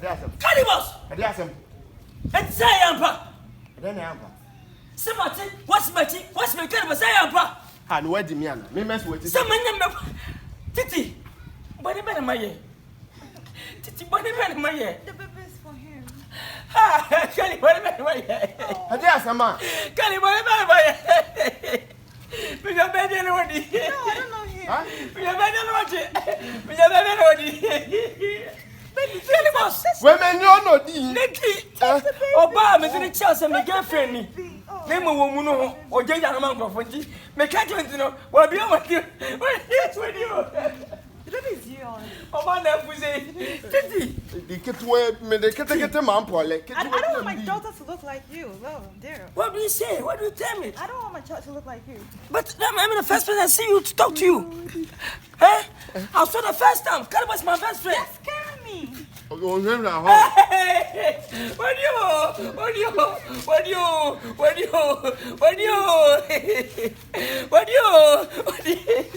Cannibals! And say, Ampa! Then Ampa. Somebody, what's my tea? What's my cannibal? Say, Ampa! And where the man? Me mess with it. Some number. Titi, what about my year? Titi, what about my year? The baby's for him. Ha! Can you what about my year? I dare some man. Can you what about my year? We got better than what No, I don't know him. we are better than what we are better than what Cannibals! Women, you know, Nikki! Oba, me didn't chance and my girlfriend. Name a woman or Jay Amount of Fungi. Make a joint, you know, what be on you? Yes, with you. The baby's yours. Oba, that was a Titi. the kid where me the kid get a man, Paul. I don't want my daughter to look like you. No, dear. What do you say? What do you tell me? I don't want my child to look like you. But I'm the first person I see you to talk to you. Hey? I saw the first time. Cannibals my best friend. You're scaring me. Oh, remember that? What do you? What do you? What do you? What do you? What do you? What do you? What do you?